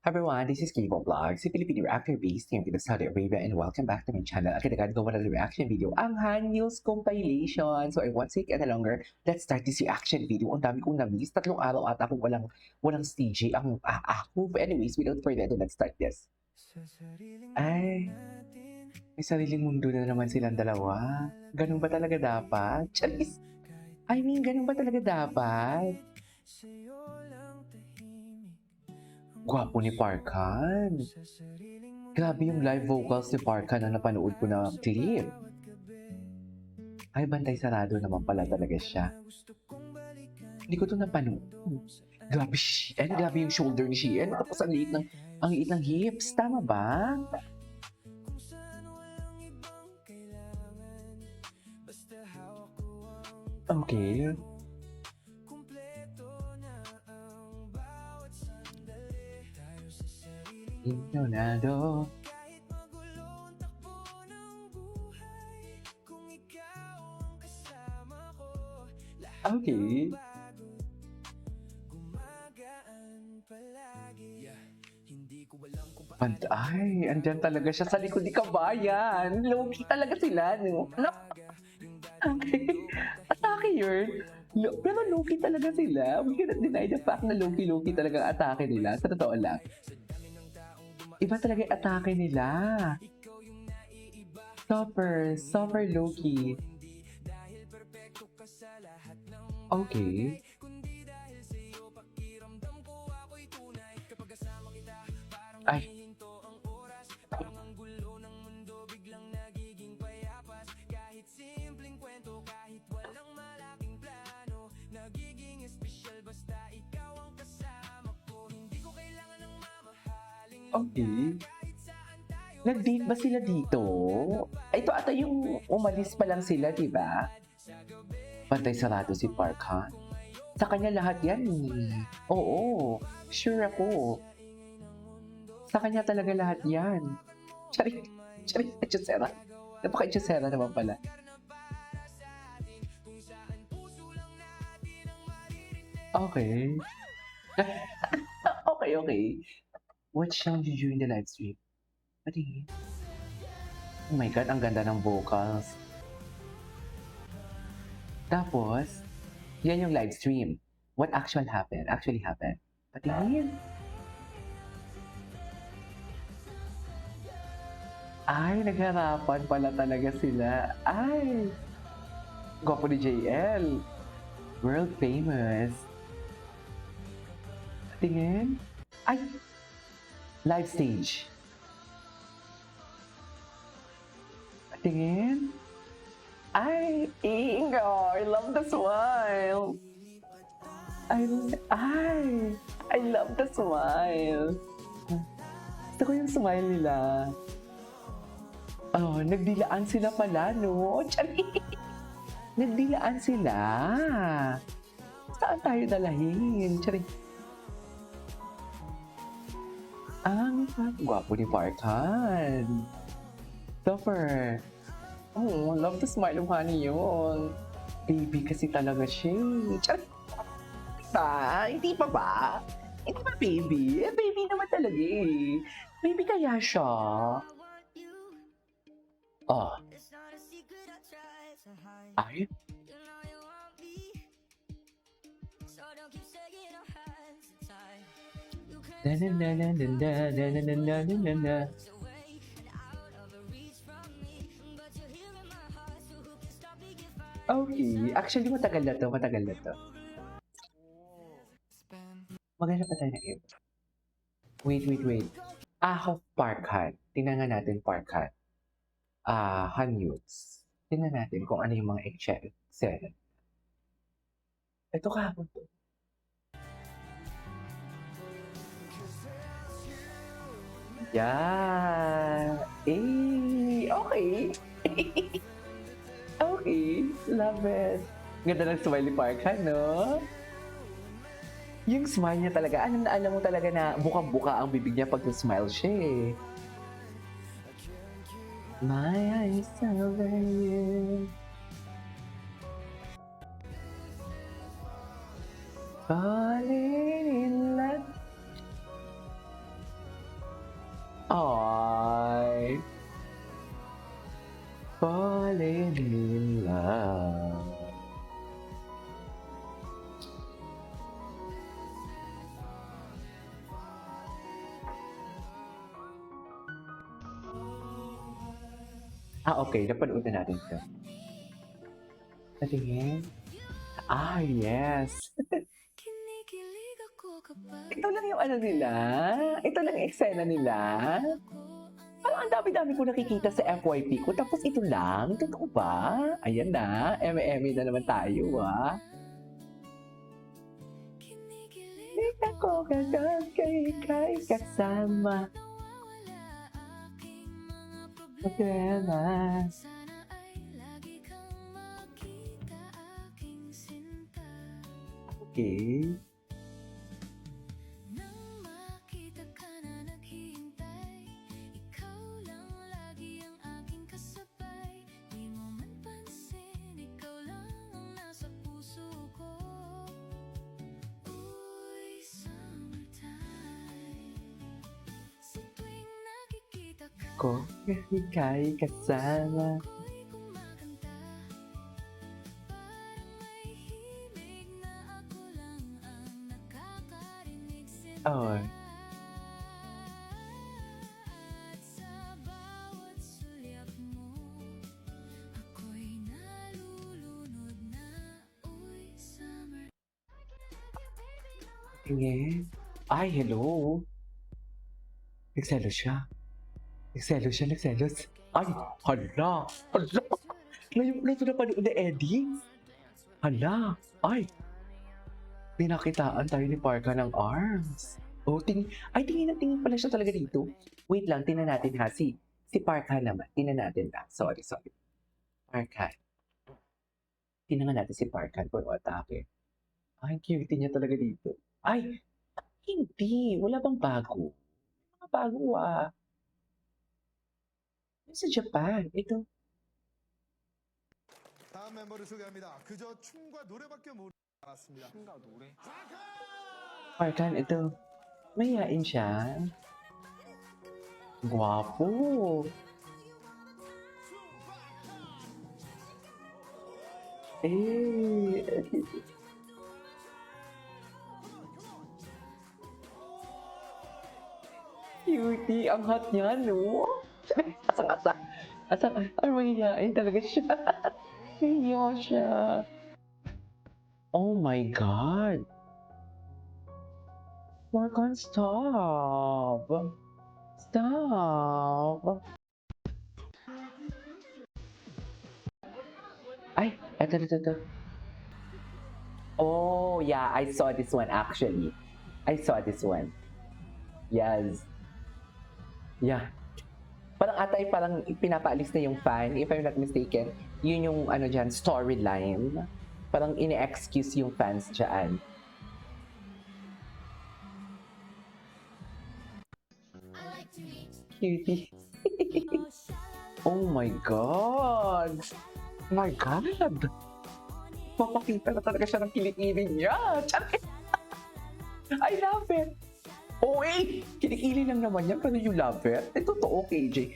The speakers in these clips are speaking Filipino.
Hi everyone, this is Kibo Vlogs, si Filipino reactor based here in Saudi Arabia, and welcome back to my channel. At nagagawa na reaction video ang Han News compilation. So I won't take any longer. Let's start this reaction video. Ang dami kong na-miss. 3 araw ata akong walang CJ ang ako. But anyways, without further ado, let's start this. Ay, may sariling mundo na naman silang dalawa. Ganun ba talaga dapat? Charis! Ganun ba talaga dapat? Gwapo ni Parkan. Grabe yung live vocals ni Parkan na napanood ko na clip. Ay, bantay sarado naman pala talaga siya. Hindi ko ito napanood. Grabe si Sheehan. Grabe yung shoulder ni Sheehan. Tapos ang liit ng hips. Tama ba? Okay. Leonardo. Okay. Ay, andyan talaga siya sa likod ni Kabayan. Low-key talaga sila, no? Okay. Atake yun. Pero low-key talaga sila. We cannot deny the fact na low-key talaga ang atake nila. Sa totoo lang. Iba talaga yung atake nila. Super low-key. Okay. Ay. Okay. Nag-date ba sila dito? Ito ata yung umalis pa lang sila, di ba? Pantay sarado si Parkan. Sa kanya lahat yan eh. Oo, sure ako. Sa kanya talaga lahat yan. Charit, Echosera. Napaka-Echosera naman pala. Okay. Okay. What song did you do in the live stream? Patingin. Oh my God, ang ganda ng vocals. Tapos, yan yung live stream. What actually happened? Patingin. Ay, nagharapan pala talaga sila. Ay, gwapo ni JL. World famous. Patingin. Ay, live stage. Patingin. Ay, Ingo, I love the smile. I love the smile. Gusto ko yung smile nila. Oh, nagdilaan sila pala, no? Nagdilaan sila. Saan tayo dalahin? Ang gwapo ni Parkan. Super. Oh, love the smile of honey yun. Baby kasi talaga siya. Hindi pa ba? Hindi pa baby? Baby naman talaga eh. Baby kaya siya. Oh. Ay? Okay. Actually, matagal na to. Maganda pa tayo na yun. Wait. Parkan. Tingnan nga natin Parkan. Han News. Tingnan natin kung ano yung mga excel. Ito kahapon to. Yeah. Okay. Okay. Love it. Ganda ng smile ni Parkan, no? Yung smile niya talaga, alam mo talaga na bukang-buka ang bibig niya pag smile siya eh. My eyes over you. Falling in love. Ay, falling in love. Okay, napanood na natin 'to. Patingin. Yes. Ito lang yung ano nila, ito lang yung eksena nila. Parang ang dami-dami ko nakikita sa FYP ko tapos ito lang, totoo ba? Ayan na, eme-eme na naman tayo, Di ako kagad kay kasama. Problema. Okay. Ko kay kasama. Oh. Tingin. Ay, hello. Nagselos siya. Nagselos. Ay, hala. Ngayon ko lang ito napanood na Eddie. Hala. Ay. Pinakitaan tayo ni Parka ng arms. Oh, tingin pala siya talaga dito. Wait lang, tingnan natin ha. Si Parka naman. Tingnan natin ha. Sorry. Parka. Tingnan natin si Parka kung atake. Ay, cute niya talaga dito. Ay, hindi. Wala bang bago? Mga bago Yung sa Japan. Ito. 다음 멤버를 소개합니다. 그저 춤과 노래밖에 모르지 않았습니다. 춤과 노래? Parkan, ito. Mayayain siya. Guwapo. Eh. Cutie, ang hot niya, no? Asang-asa. Ano mayayain talaga siya. Hiya siya. Oh my God. Parkan, stop. Stop. Ay, eto. Oh, yeah, I saw this one actually. I saw this one. Yes. Yeah. Parang pinapaalis na yung fan, if I'm not mistaken. Yun yung ano dyan, storyline. Parang ine-excuse yung fans dyan. Cutie. Oh my God. My God. Papakita na talaga siya ng kilikili niya. I love it. Oh, wait! Kilikili lang naman yan, pero you love it. Totoo, KJ.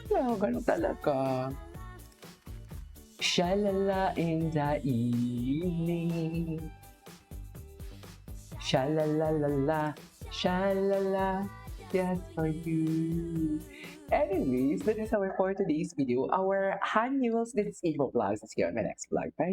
Wala, ganun talaga. Shalala in the evening. Shalalala, shalala, just for you. Anyways, that is our for today's video. Our Han News, this is Avo Vlogs. Let's see you on my next vlog. Bye!